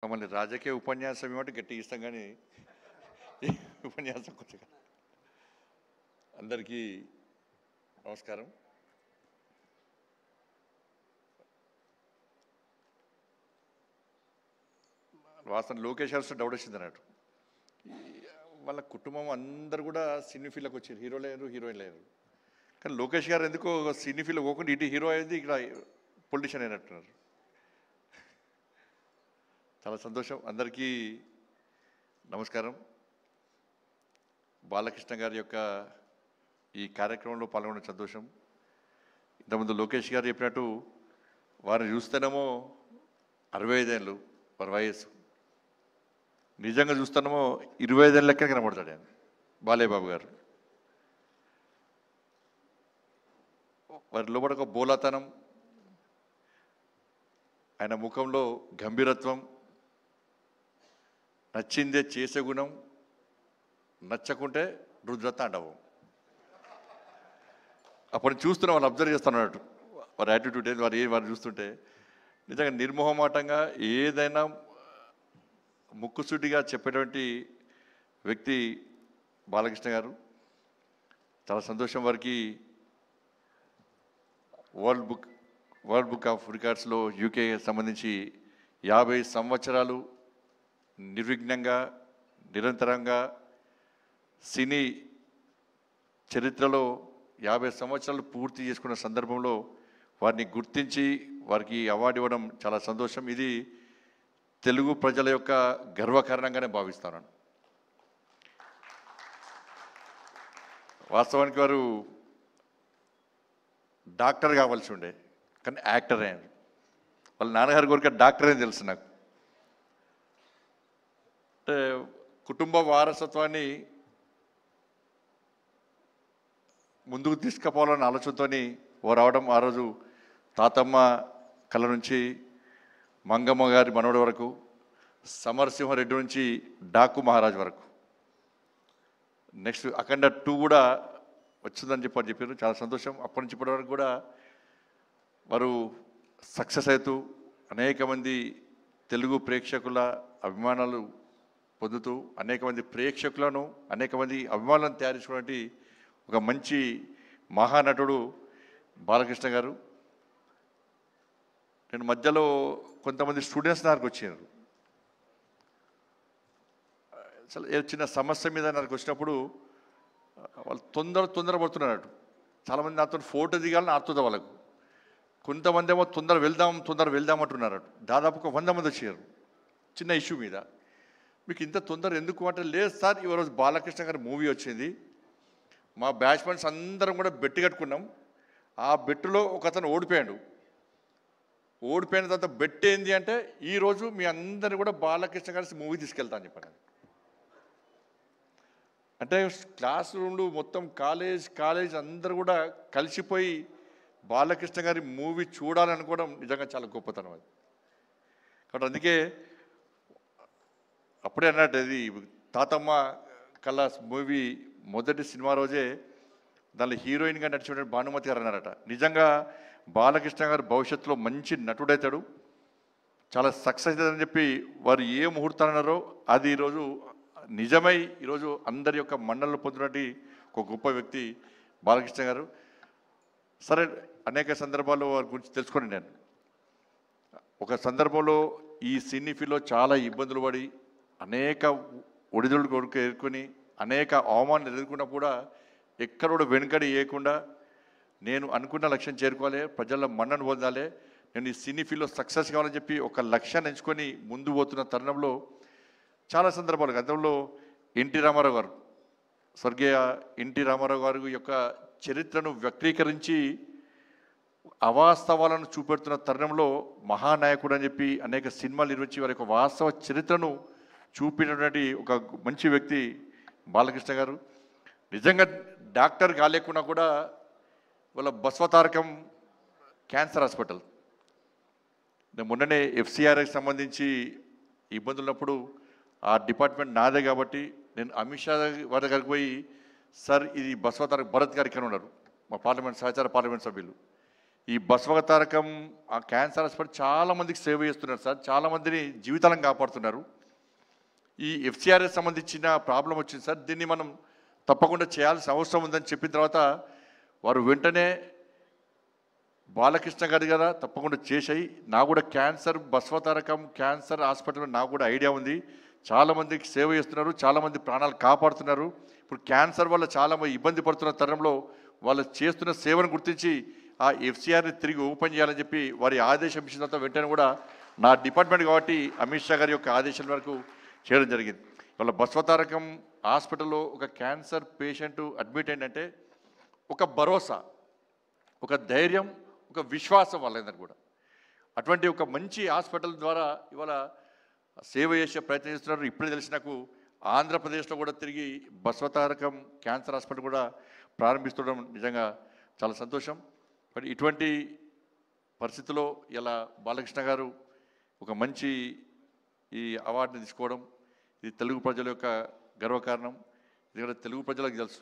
మమ్మల్ని రాజకీయ ఉపన్యాసం ఇవ్వమంటే గట్టిగా ఇస్తాం కానీ ఈ ఉపన్యాసం కొంచెం అందరికీ నమస్కారం. వాస్తవం లోకేష్ గారు డౌట్ వచ్చింది అన్నట్టు. వాళ్ళ కుటుంబం అందరు కూడా సినీ ఫీల్డ్కి వచ్చారు, హీరోలు లేరు, హీరోయిన్ లేరు. కానీ లోకేష్ గారు ఎందుకో సినీ ఫీల్డ్ పోకుండా ఇటు హీరో అయింది, ఇక్కడ పొలిటీషియన్ అయినట్టున్నారు. చాలా సంతోషం. అందరికీ నమస్కారం. బాలకృష్ణ గారి యొక్క ఈ కార్యక్రమంలో పాల్గొనడం సంతోషం. ఇంతకుముందు లోకేష్ గారు చెప్పినట్టు వారిని చూస్తేనేమో 65 ఏళ్ళు వారి వయస్సు, నిజంగా చూస్తానేమో 25 ఏళ్ళ లెక్క కనబడతాడు ఆయన బాలయ్య బాబు గారు. వారి లోపల ఒక బోలాతనం, ఆయన ముఖంలో గంభీరత్వం, నచ్చిందే చేసే గుణం, నచ్చకుంటే రుద్రతాండవం. అప్పుడు చూస్తున్నా వాళ్ళు అబ్జర్వ్ చేస్తున్నట్టు వారి యాటిట్యూడ్ ఏంది, వారు చూస్తుంటే నిజంగా నిర్మోహమాటంగా ఏదైనా ముక్కుసూటిగా చెప్పేటువంటి వ్యక్తి బాలకృష్ణ గారు. చాలా సంతోషం. వారికి వరల్డ్ బుక్ ఆఫ్ రికార్డ్స్లో యూకే సంబంధించి 50 సంవత్సరాలు నిర్విఘ్నంగా నిరంతరంగా సినీ చరిత్రలో 50 సంవత్సరాలు పూర్తి చేసుకున్న సందర్భంలో వారిని గుర్తించి వారికి అవార్డు ఇవ్వడం చాలా సంతోషం. ఇది తెలుగు ప్రజల యొక్క గర్వకారణంగానే భావిస్తాను. వాస్తవానికి వారు డాక్టర్ కావాల్సి ఉండే, కానీ యాక్టర్ అయ్యారు. వాళ్ళ నాన్నగారి కోరిక డాక్టర్ అని తెలుసు నాకు. అంటే కుటుంబ వారసత్వాన్ని ముందుకు తీసుకుపోవాలన్న ఆలోచనతో ఓ రావడం. ఆ రోజు తాతమ్మ కళ నుంచి మంగమ్మ గారి మనవడి వరకు, సమరసింహారెడ్డి నుంచి డాకు మహారాజ్ వరకు, నెక్స్ట్ అఖండ 2 కూడా వచ్చిందని చెప్పారు. చాలా సంతోషం. అప్పటి నుంచి ఇప్పటి వరకు కూడా వారు సక్సెస్ అవుతూ అనేక మంది తెలుగు ప్రేక్షకుల అభిమానాలు పొందుతూ అనేక మంది ప్రేక్షకులను, అనేక మంది అభిమానులను తయారు చేసుకున్నటువంటి ఒక మంచి మహానటుడు బాలకృష్ణ గారు. నేను మధ్యలో కొంతమంది స్టూడెంట్స్ నాకు వచ్చారు. అసలు చిన్న సమస్య మీద నాకు వచ్చినప్పుడు వాళ్ళు తొందర పడుతున్నారు. చాలామంది నాతో ఫోటో దిగాలని ఆడుతుంది వాళ్ళకు. కొంతమంది ఏమో తొందర వెళ్దాం అంటున్నారు. దాదాపు ఒక 100 మంది వచ్చారు చిన్న ఇష్యూ మీద. మీకు ఇంత తొందర ఎందుకు అంటే, లేదు సార్, ఈరోజు బాలకృష్ణ గారి మూవీ వచ్చింది, మా బ్యాచ్మెంట్స్ అందరం కూడా బెట్టు కట్టుకున్నాం, ఆ బెట్టులో ఒక అతను ఓడిపోయిన తర్వాత బెట్ ఏంది అంటే, ఈరోజు మీ అందరినీ కూడా బాలకృష్ణ గారి మూవీ తీసుకెళ్తా అని చెప్పాను. అంటే క్లాస్ రూమ్లు మొత్తం కాలేజ్ అందరూ కూడా కలిసిపోయి బాలకృష్ణ గారి మూవీ చూడాలనుకోవడం నిజంగా చాలా గొప్పతనం అది. కాబట్టి అందుకే అప్పుడే అన్నట్టు, అది తాతమ్మ కళ మూవీ మొదటి సినిమా రోజే దానిలో హీరోయిన్గా నడిచిన భానుమతి గారు అన్నారట, నిజంగా బాలకృష్ణ గారు భవిష్యత్తులో మంచి నటుడవుతాడు, చాలా సక్సెస్ అవుతుందని చెప్పి వారు ఏ ముహూర్తాలు అన్నారో అది ఈరోజు నిజమై ఈరోజు అందరి యొక్క మన్ననలు పొందినటువంటి ఒక గొప్ప వ్యక్తి బాలకృష్ణ గారు. సరే, అనేక సందర్భాల్లో వారి గురించి తెలుసుకొని నేను ఒక సందర్భంలో ఈ సినీ ఫీల్డ్లో చాలా ఇబ్బందులు పడి అనేక ఒడిదుడుకు ఎదుర్కొని అనేక అవమానాలు ఎదుర్కొన్నా కూడా ఎక్కడ కూడా వెనుకడి వేయకుండా నేను అనుకున్న లక్ష్యం చేరుకోవాలి, ప్రజల మన్నను పొందాలి, నేను ఈ సినీ ఫీల్డ్లో సక్సెస్ కావాలని చెప్పి ఒక లక్ష్యాన్ని ఎంచుకొని ముందు పోతున్న తరుణంలో చాలా సందర్భాలు గతంలో ఎన్టీ రామారావు గారు, స్వర్గీయ ఎన్టీ రామారావు గారి యొక్క చరిత్రను వ్యక్తీకరించి అవాస్తవాలను చూపెడుతున్న తరుణంలో మహానాయకుడు అని చెప్పి అనేక సినిమాలు నిర్మించి వారి యొక్క వాస్తవ చరిత్రను చూపినటువంటి ఒక మంచి వ్యక్తి బాలకృష్ణ గారు. నిజంగా డాక్టర్ కాలేకున్నా కూడా వాళ్ళ బసవతారకం క్యాన్సర్ హాస్పిటల్, నేను మొన్ననే FCRకి సంబంధించి ఇబ్బందులు ఉన్నప్పుడు ఆ డిపార్ట్మెంట్ నాదే కాబట్టి నేను అమిత్ షా వారి దగ్గరికి పోయి, సార్ ఇది బసవతారక భరత్ గారికి అని ఉన్నారు, మా సహచార పార్లమెంట్ సభ్యులు, ఈ బసవతారకం ఆ క్యాన్సర్ హాస్పిటల్ చాలామందికి సేవ చేస్తున్నారు సార్, చాలామందిని జీవితాలను కాపాడుతున్నారు. ఈ ఎఫ్సిఆర్ఎస్ సంబంధించిన ప్రాబ్లం వచ్చింది సార్, దీన్ని మనం తప్పకుండా చేయాల్సిన అవసరం ఉందని చెప్పిన తర్వాత వారు వెంటనే బాలకృష్ణ గారి కదా తప్పకుండా చేసాయి. నాకు కూడా బసవతారకం క్యాన్సర్ హాస్పిటల్ నాకు కూడా ఐడియా ఉంది. చాలామందికి సేవ చేస్తున్నారు, చాలామంది ప్రాణాలు కాపాడుతున్నారు. ఇప్పుడు క్యాన్సర్ వల్ల చాలామంది ఇబ్బంది పడుతున్న తరుణంలో వాళ్ళు చేస్తున్న సేవను గుర్తించి ఆ ఎఫ్సిఆర్ని తిరిగి ఓపెన్ చేయాలని చెప్పి వారి ఆదేశం ఇచ్చిన తర్వాత వెంటనే కూడా నా డిపార్ట్మెంట్ కాబట్టి అమిత్ షా గారి యొక్క ఆదేశాల వరకు చేయడం జరిగింది. వాళ్ళ బసవతారకం హాస్పిటల్లో ఒక క్యాన్సర్ పేషెంట్ అడ్మిట్ అయిందంటే ఒక భరోసా, ఒక ధైర్యం, ఒక విశ్వాసం వాళ్ళందరూ కూడా. అటువంటి ఒక మంచి హాస్పిటల్ ద్వారా ఇవాళ సేవ చేసే ప్రయత్నం చేస్తున్నారు. ఇప్పుడే తెలిసి నాకు ఆంధ్రప్రదేశ్లో కూడా తిరిగి బసవతారకం క్యాన్సర్ హాస్పిటల్ కూడా ప్రారంభిస్తుండడం నిజంగా చాలా సంతోషం. మరి ఇటువంటి పరిస్థితుల్లో ఇలా బాలకృష్ణ గారు ఒక మంచి ఈ అవార్డుని తీసుకోవడం ఇది తెలుగు ప్రజల యొక్క గర్వకారణం. ఎందుకంటే తెలుగు ప్రజలకు తెలుసు